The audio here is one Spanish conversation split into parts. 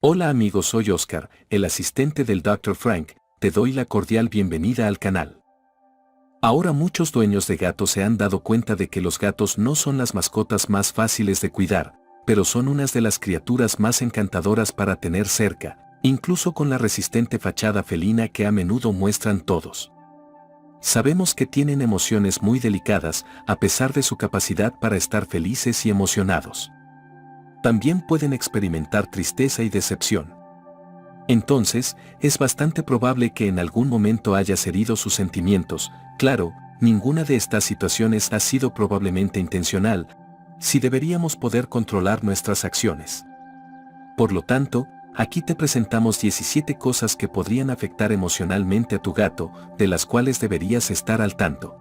Hola amigos, soy Oscar, el asistente del Dr. Frank, te doy la cordial bienvenida al canal. Ahora muchos dueños de gatos se han dado cuenta de que los gatos no son las mascotas más fáciles de cuidar, pero son unas de las criaturas más encantadoras para tener cerca, incluso con la resistente fachada felina que a menudo muestran todos. Sabemos que tienen emociones muy delicadas, a pesar de su capacidad para estar felices y emocionados. También pueden experimentar tristeza y decepción. Entonces, es bastante probable que en algún momento hayas herido sus sentimientos. Claro, ninguna de estas situaciones ha sido probablemente intencional, si deberíamos poder controlar nuestras acciones. Por lo tanto, aquí te presentamos 17 cosas que podrían afectar emocionalmente a tu gato, de las cuales deberías estar al tanto.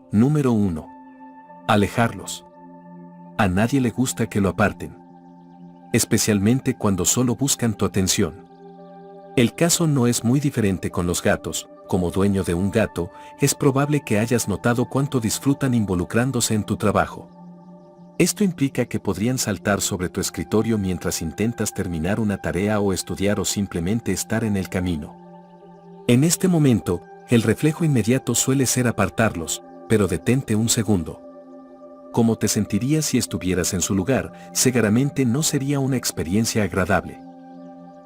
Número 1. Alejarlos. A nadie le gusta que lo aparten, especialmente cuando solo buscan tu atención. El caso no es muy diferente con los gatos. Como dueño de un gato, es probable que hayas notado cuánto disfrutan involucrándose en tu trabajo. Esto implica que podrían saltar sobre tu escritorio mientras intentas terminar una tarea o estudiar o simplemente estar en el camino. En este momento, el reflejo inmediato suele ser apartarlos, pero detente un segundo. ¿Cómo te sentirías si estuvieras en su lugar? Seguramente no sería una experiencia agradable.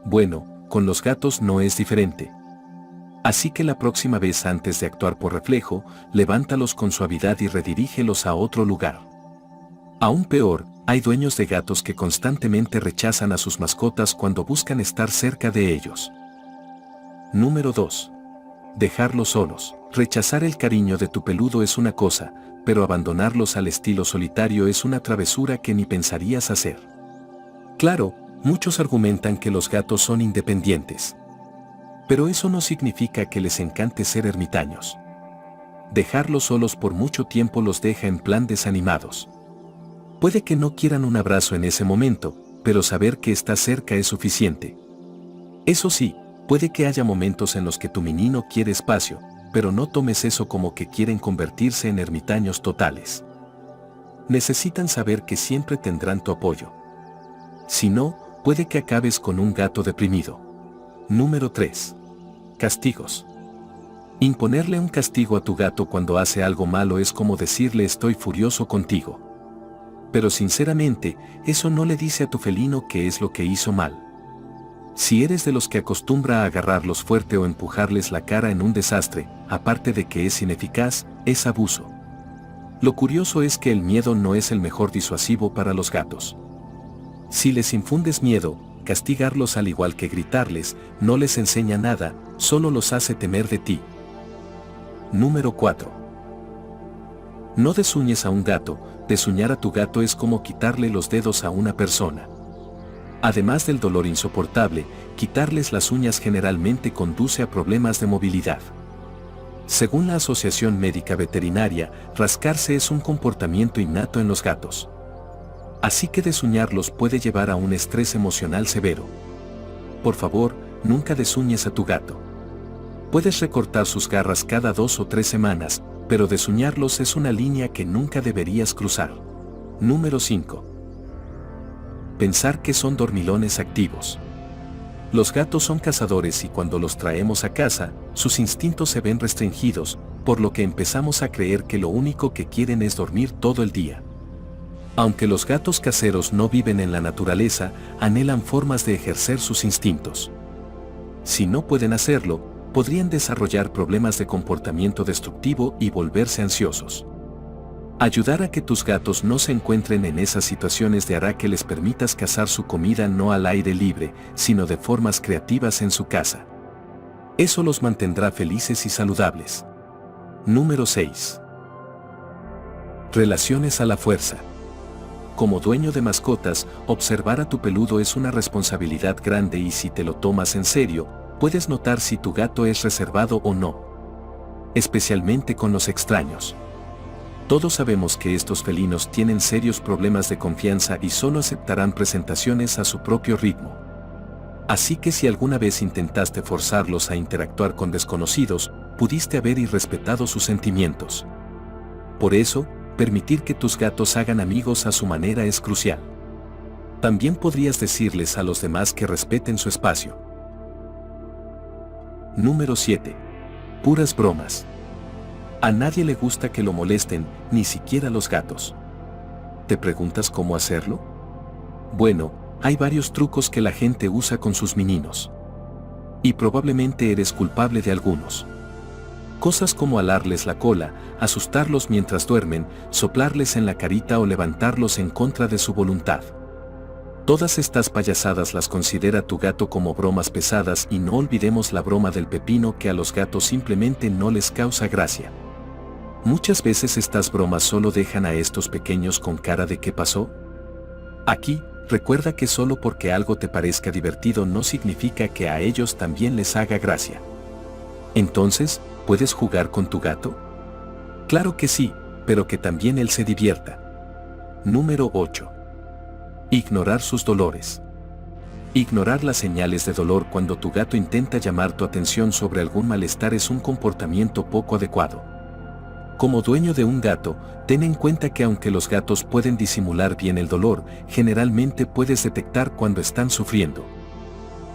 Bueno, con los gatos no es diferente. Así que la próxima vez antes de actuar por reflejo, levántalos con suavidad y redirígelos a otro lugar. Aún peor, hay dueños de gatos que constantemente rechazan a sus mascotas cuando buscan estar cerca de ellos. Número 2. Dejarlos solos. Rechazar el cariño de tu peludo es una cosa, pero abandonarlos al estilo solitario es una travesura que ni pensarías hacer. Claro, muchos argumentan que los gatos son independientes. Pero eso no significa que les encante ser ermitaños. Dejarlos solos por mucho tiempo los deja en plan desanimados. Puede que no quieran un abrazo en ese momento, pero saber que está cerca es suficiente. Eso sí, puede que haya momentos en los que tu menino quiere espacio, pero no tomes eso como que quieren convertirse en ermitaños totales. Necesitan saber que siempre tendrán tu apoyo. Si no, puede que acabes con un gato deprimido. Número 3. Castigos. Imponerle un castigo a tu gato cuando hace algo malo es como decirle estoy furioso contigo. Pero sinceramente, eso no le dice a tu felino qué es lo que hizo mal. Si eres de los que acostumbra a agarrarlos fuerte o empujarles la cara en un desastre, aparte de que es ineficaz, es abuso. Lo curioso es que el miedo no es el mejor disuasivo para los gatos. Si les infundes miedo, castigarlos al igual que gritarles, no les enseña nada, solo los hace temer de ti. Número 4. No desuñes a un gato. Desuñar a tu gato es como quitarle los dedos a una persona. Además del dolor insoportable, quitarles las uñas generalmente conduce a problemas de movilidad. Según la Asociación Médica Veterinaria, rascarse es un comportamiento innato en los gatos. Así que desuñarlos puede llevar a un estrés emocional severo. Por favor, nunca desuñes a tu gato. Puedes recortar sus garras cada 2 o 3 semanas, pero desuñarlos es una línea que nunca deberías cruzar. Número 5. Pensar que son dormilones activos. Los gatos son cazadores y cuando los traemos a casa, sus instintos se ven restringidos, por lo que empezamos a creer que lo único que quieren es dormir todo el día. Aunque los gatos caseros no viven en la naturaleza, anhelan formas de ejercer sus instintos. Si no pueden hacerlo, podrían desarrollar problemas de comportamiento destructivo y volverse ansiosos. Ayudar a que tus gatos no se encuentren en esas situaciones hará que les permitas cazar su comida no al aire libre, sino de formas creativas en su casa. Eso los mantendrá felices y saludables. Número 6. Relaciones a la fuerza. Como dueño de mascotas, observar a tu peludo es una responsabilidad grande y si te lo tomas en serio, puedes notar si tu gato es reservado o no. Especialmente con los extraños. Todos sabemos que estos felinos tienen serios problemas de confianza y solo aceptarán presentaciones a su propio ritmo. Así que si alguna vez intentaste forzarlos a interactuar con desconocidos, pudiste haber irrespetado sus sentimientos. Por eso, permitir que tus gatos hagan amigos a su manera es crucial. También podrías decirles a los demás que respeten su espacio. Número 7. Puras bromas. A nadie le gusta que lo molesten, ni siquiera los gatos. ¿Te preguntas cómo hacerlo? Bueno, hay varios trucos que la gente usa con sus meninos. Y probablemente eres culpable de algunos. Cosas como alarles la cola, asustarlos mientras duermen, soplarles en la carita o levantarlos en contra de su voluntad. Todas estas payasadas las considera tu gato como bromas pesadas y no olvidemos la broma del pepino que a los gatos simplemente no les causa gracia. Muchas veces estas bromas solo dejan a estos pequeños con cara de ¿qué pasó? Aquí, recuerda que solo porque algo te parezca divertido no significa que a ellos también les haga gracia. Entonces, ¿puedes jugar con tu gato? Claro que sí, pero que también él se divierta. Número 8. Ignorar sus dolores. Ignorar las señales de dolor cuando tu gato intenta llamar tu atención sobre algún malestar es un comportamiento poco adecuado. Como dueño de un gato, ten en cuenta que aunque los gatos pueden disimular bien el dolor, generalmente puedes detectar cuando están sufriendo.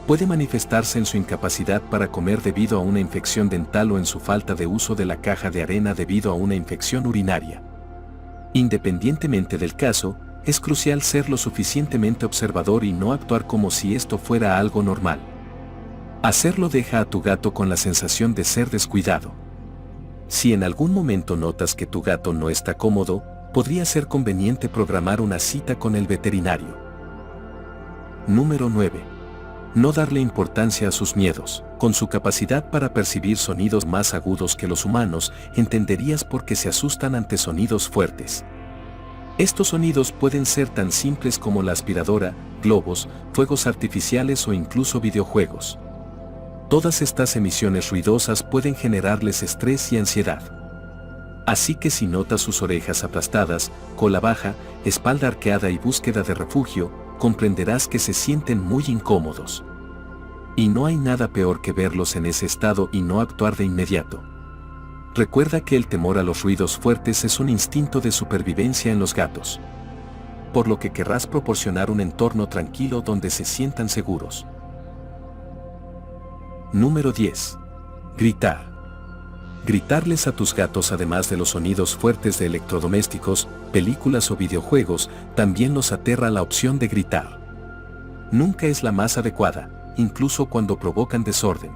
Puede manifestarse en su incapacidad para comer debido a una infección dental o en su falta de uso de la caja de arena debido a una infección urinaria. Independientemente del caso, es crucial ser lo suficientemente observador y no actuar como si esto fuera algo normal. Hacerlo deja a tu gato con la sensación de ser descuidado. Si en algún momento notas que tu gato no está cómodo, podría ser conveniente programar una cita con el veterinario. Número 9. No darle importancia a sus miedos. Con su capacidad para percibir sonidos más agudos que los humanos, entenderías por qué se asustan ante sonidos fuertes. Estos sonidos pueden ser tan simples como la aspiradora, globos, fuegos artificiales o incluso videojuegos. Todas estas emisiones ruidosas pueden generarles estrés y ansiedad. Así que si notas sus orejas aplastadas, cola baja, espalda arqueada y búsqueda de refugio, comprenderás que se sienten muy incómodos. Y no hay nada peor que verlos en ese estado y no actuar de inmediato. Recuerda que el temor a los ruidos fuertes es un instinto de supervivencia en los gatos. Por lo que querrás proporcionar un entorno tranquilo donde se sientan seguros. Número 10. Gritar. Gritarles a tus gatos, además de los sonidos fuertes de electrodomésticos, películas o videojuegos, también los aterra la opción de gritar. Nunca es la más adecuada, incluso cuando provocan desorden.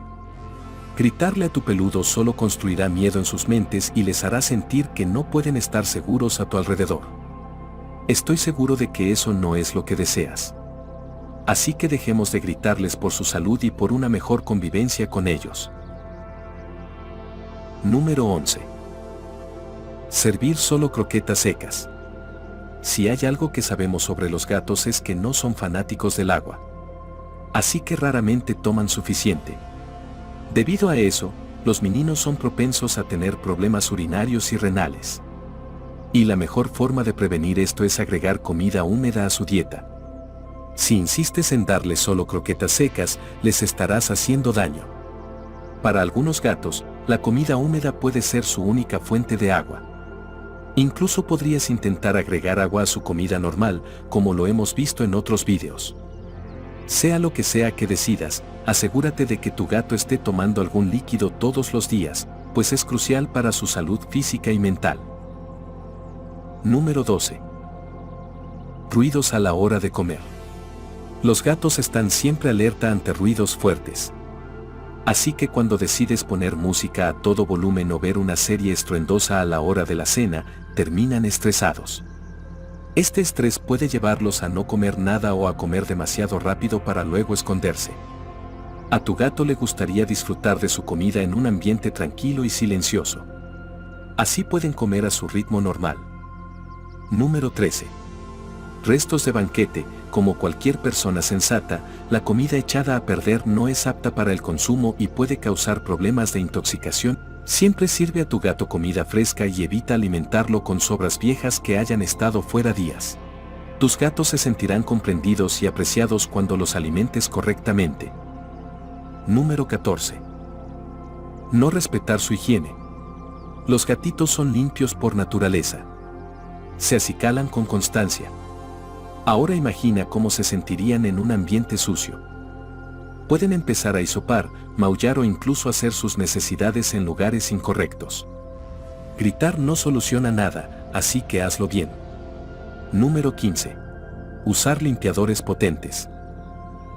Gritarle a tu peludo solo construirá miedo en sus mentes y les hará sentir que no pueden estar seguros a tu alrededor. Estoy seguro de que eso no es lo que deseas. Así que dejemos de gritarles por su salud y por una mejor convivencia con ellos. Número 11. Servir solo croquetas secas. Si hay algo que sabemos sobre los gatos es que no son fanáticos del agua. Así que raramente toman suficiente. Debido a eso, los meninos son propensos a tener problemas urinarios y renales. Y la mejor forma de prevenir esto es agregar comida húmeda a su dieta. Si insistes en darles solo croquetas secas, les estarás haciendo daño. Para algunos gatos, la comida húmeda puede ser su única fuente de agua. Incluso podrías intentar agregar agua a su comida normal, como lo hemos visto en otros vídeos. Sea lo que sea que decidas, asegúrate de que tu gato esté tomando algún líquido todos los días, pues es crucial para su salud física y mental. Número 12. Ruidos a la hora de comer. Los gatos están siempre alerta ante ruidos fuertes. Así que cuando decides poner música a todo volumen o ver una serie estruendosa a la hora de la cena, terminan estresados. Este estrés puede llevarlos a no comer nada o a comer demasiado rápido para luego esconderse. A tu gato le gustaría disfrutar de su comida en un ambiente tranquilo y silencioso. Así pueden comer a su ritmo normal. Número 13. Restos de banquete. Como cualquier persona sensata, la comida echada a perder no es apta para el consumo y puede causar problemas de intoxicación. Siempre sirve a tu gato comida fresca y evita alimentarlo con sobras viejas que hayan estado fuera días. Tus gatos se sentirán comprendidos y apreciados cuando los alimentes correctamente. Número 14. No respetar su higiene. Los gatitos son limpios por naturaleza. Se acicalan con constancia. Ahora imagina cómo se sentirían en un ambiente sucio. Pueden empezar a hisopar, maullar o incluso hacer sus necesidades en lugares incorrectos. Gritar no soluciona nada, así que hazlo bien. Número 15. Usar limpiadores potentes.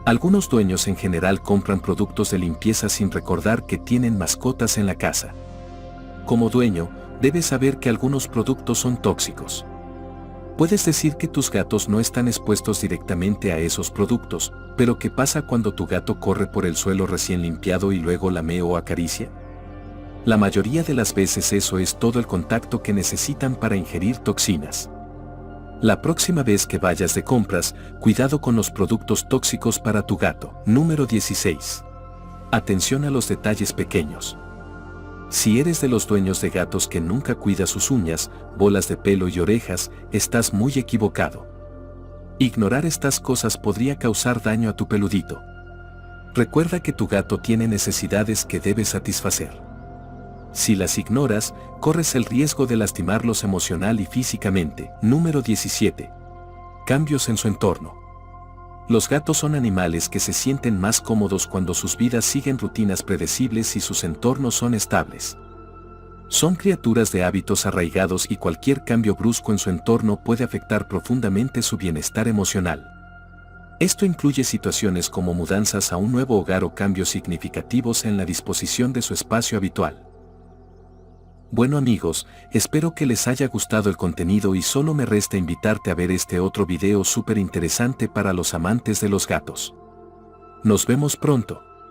Algunos dueños en general compran productos de limpieza sin recordar que tienen mascotas en la casa. Como dueño, debes saber que algunos productos son tóxicos. Puedes decir que tus gatos no están expuestos directamente a esos productos, pero ¿qué pasa cuando tu gato corre por el suelo recién limpiado y luego lame o acaricia? La mayoría de las veces eso es todo el contacto que necesitan para ingerir toxinas. La próxima vez que vayas de compras, cuidado con los productos tóxicos para tu gato. Número 16. Atención a los detalles pequeños. Si eres de los dueños de gatos que nunca cuida sus uñas, bolas de pelo y orejas, estás muy equivocado. Ignorar estas cosas podría causar daño a tu peludito. Recuerda que tu gato tiene necesidades que debes satisfacer. Si las ignoras, corres el riesgo de lastimarlos emocional y físicamente. Número 17. Cambios en su entorno. Los gatos son animales que se sienten más cómodos cuando sus vidas siguen rutinas predecibles y sus entornos son estables. Son criaturas de hábitos arraigados y cualquier cambio brusco en su entorno puede afectar profundamente su bienestar emocional. Esto incluye situaciones como mudanzas a un nuevo hogar o cambios significativos en la disposición de su espacio habitual. Bueno amigos, espero que les haya gustado el contenido y solo me resta invitarte a ver este otro video súper interesante para los amantes de los gatos. Nos vemos pronto.